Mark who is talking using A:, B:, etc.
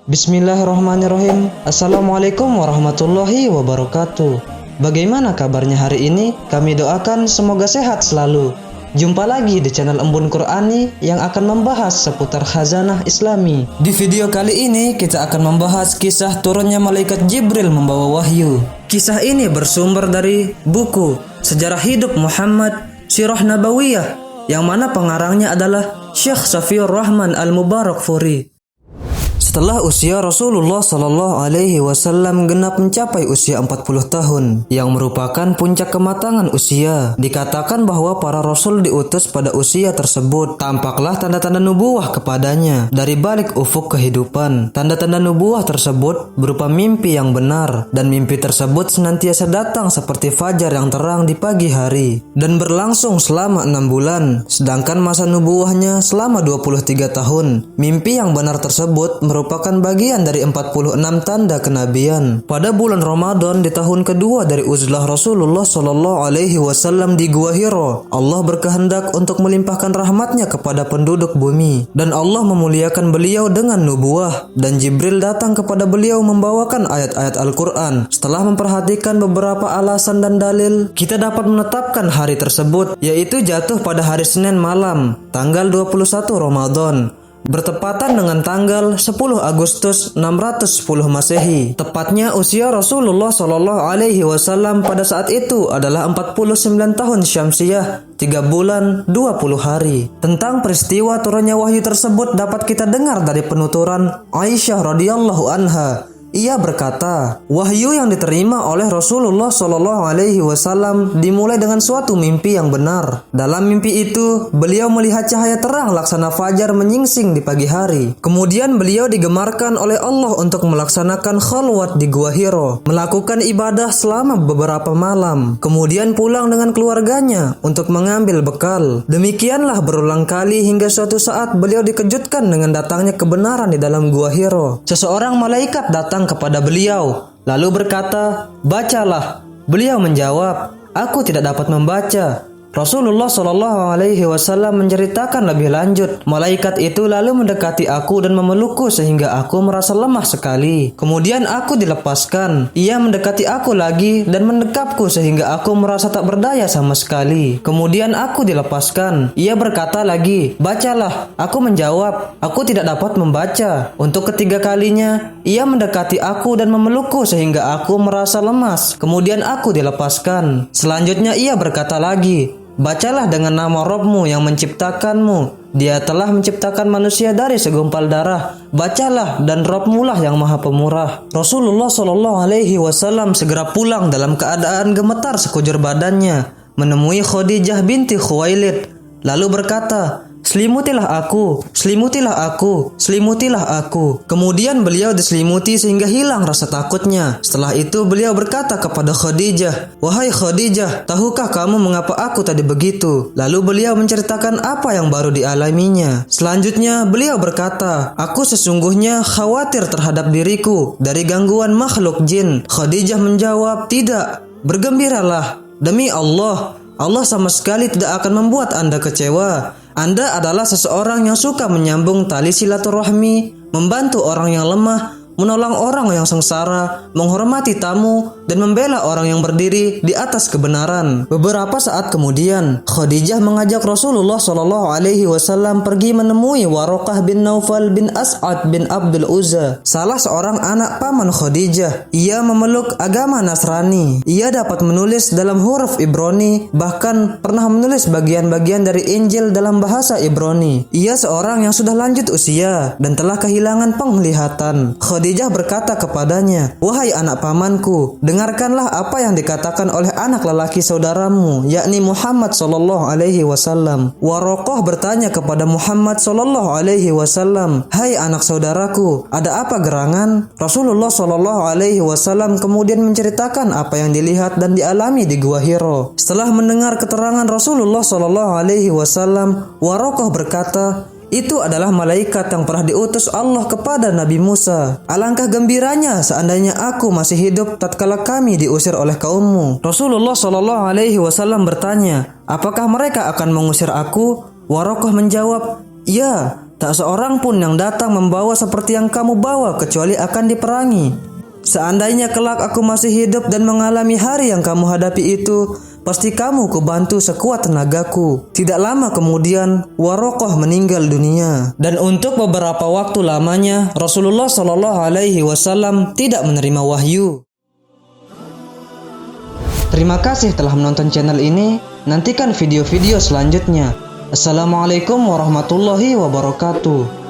A: Bismillahirrahmanirrahim. Assalamualaikum warahmatullahi wabarakatuh. Bagaimana kabarnya hari ini? Kami doakan semoga sehat selalu. Jumpa lagi di channel Embun Qur'ani yang akan membahas seputar khazanah Islami. Di video kali ini kita akan membahas kisah turunnya malaikat Jibril membawa wahyu. Kisah ini bersumber dari buku Sejarah Hidup Muhammad Sirah Nabawiyah, yang mana pengarangnya adalah Syekh Safiur Rahman Al-Mubarakfuri. Setelah usia Rasulullah Shallallahu Alaihi Wasallam genap mencapai usia 40 tahun, yang merupakan puncak kematangan usia, dikatakan bahwa para rasul diutus pada usia tersebut. Tampaklah tanda-tanda nubuwah kepadanya dari balik ufuk kehidupan. Tanda-tanda nubuwah tersebut berupa mimpi yang benar, dan mimpi tersebut senantiasa datang seperti fajar yang terang di pagi hari, dan berlangsung selama 6 bulan, sedangkan masa nubuwahnya selama 23 tahun. Mimpi yang benar tersebut merupakan bagian dari 46 tanda kenabian. Pada bulan Ramadan di tahun kedua dari uzlah Rasulullah Shallallahu Alaihi Wasallam di Gua Hiro, Allah berkehendak untuk melimpahkan rahmatnya kepada penduduk bumi, dan Allah memuliakan beliau dengan nubuah, dan Jibril datang kepada beliau membawakan ayat-ayat Al-Quran. Setelah memperhatikan beberapa alasan dan dalil, kita dapat menetapkan hari tersebut, yaitu jatuh pada hari Senin malam, tanggal 21 Ramadan, bertepatan dengan tanggal 10 Agustus 610 Masehi. Tepatnya usia Rasulullah Shallallahu Alaihi Wasallam pada saat itu adalah 49 tahun Syamsiah, 3 bulan 20 hari. Tentang peristiwa turunnya wahyu tersebut dapat kita dengar dari penuturan Aisyah radhiyallahu anha. Ia berkata, wahyu yang diterima oleh Rasulullah Shallallahu Alaihi Wasallam dimulai dengan suatu mimpi yang benar. Dalam mimpi itu, beliau melihat cahaya terang laksana fajar menyingsing di pagi hari. Kemudian beliau digemarkan oleh Allah untuk melaksanakan khalwat di Gua Hiro, melakukan ibadah selama beberapa malam, kemudian pulang dengan keluarganya untuk mengambil bekal. Demikianlah berulang kali hingga suatu saat beliau dikejutkan dengan datangnya kebenaran di dalam Gua Hiro. Seseorang malaikat datang kepada beliau lalu berkata, "Bacalah." Beliau menjawab, "Aku tidak dapat membaca." Rasulullah Shallallahu Alaihi Wasallam menceritakan lebih lanjut, malaikat itu lalu mendekati aku dan memelukku sehingga aku merasa lemah sekali. Kemudian aku dilepaskan. Ia mendekati aku lagi dan mendekapku sehingga aku merasa tak berdaya sama sekali. Kemudian aku dilepaskan. Ia berkata lagi, "Bacalah." Aku menjawab, "Aku tidak dapat membaca." Untuk ketiga kalinya, ia mendekati aku dan memelukku sehingga aku merasa lemas. Kemudian aku dilepaskan. Selanjutnya ia berkata lagi, "Bacalah dengan nama Rabbmu yang menciptakanmu. Dia telah menciptakan manusia dari segumpal darah. Bacalah, dan Rabbmu lah yang maha pemurah." Rasulullah Shallallahu Alaihi Wasallam segera pulang dalam keadaan gemetar sekujur badannya, menemui Khadijah binti Khuwailid, lalu berkata, "Selimutilah aku, selimutilah aku, selimutilah aku." Kemudian beliau diselimuti sehingga hilang rasa takutnya. Setelah itu beliau berkata kepada Khadijah, "Wahai Khadijah, tahukah kamu mengapa aku tadi begitu?" Lalu beliau menceritakan apa yang baru dialaminya. Selanjutnya beliau berkata, "Aku sesungguhnya khawatir terhadap diriku dari gangguan makhluk jin." Khadijah menjawab, "Tidak, bergembiralah. Demi Allah, Allah sama sekali tidak akan membuat Anda kecewa. Anda adalah seseorang yang suka menyambung tali silaturahmi, membantu orang yang lemah, menolong orang yang sengsara, menghormati tamu, dan membela orang yang berdiri di atas kebenaran." Beberapa saat kemudian, Khadijah mengajak Rasulullah Shallallahu Alaihi Wasallam pergi menemui Waraqah bin Naufal bin As'ad bin Abdul Uzza, salah seorang anak paman Khadijah. Ia memeluk agama Nasrani. Ia dapat menulis dalam huruf Ibrani, bahkan pernah menulis bagian-bagian dari Injil dalam bahasa Ibrani. Ia seorang yang sudah lanjut usia dan telah kehilangan penglihatan. Khadijah berkata kepadanya, "Wahai anak pamanku, dengarkanlah apa yang dikatakan oleh anak lelaki saudaramu, yakni Muhammad Sallallahu Alaihi Wasallam." Waraqah bertanya kepada Muhammad Sallallahu Alaihi Wasallam, "Hai anak saudaraku, ada apa gerangan?" Rasulullah Sallallahu Alaihi Wasallam kemudian menceritakan apa yang dilihat dan dialami di Gua Hiro. Setelah mendengar keterangan Rasulullah Sallallahu Alaihi Wasallam, Waraqah berkata, "Itu adalah malaikat yang pernah diutus Allah kepada Nabi Musa. Alangkah gembiranya seandainya aku masih hidup tatkala kami diusir oleh kaummu." Rasulullah Shallallahu Alaihi Wasallam bertanya, "Apakah mereka akan mengusir aku?" Waraqah menjawab, "Ya, Tak seorang pun yang datang membawa seperti yang kamu bawa kecuali akan diperangi. Seandainya kelak aku masih hidup dan mengalami hari yang kamu hadapi itu, pasti kamu kubantu sekuat tenagaku." Tidak lama kemudian, Warokoh meninggal dunia. Dan untuk beberapa waktu lamanya, Rasulullah Shallallahu Alaihi Wasallam tidak menerima wahyu. Terima kasih telah menonton channel ini. Nantikan video-video selanjutnya. Assalamualaikum warahmatullahi wabarakatuh.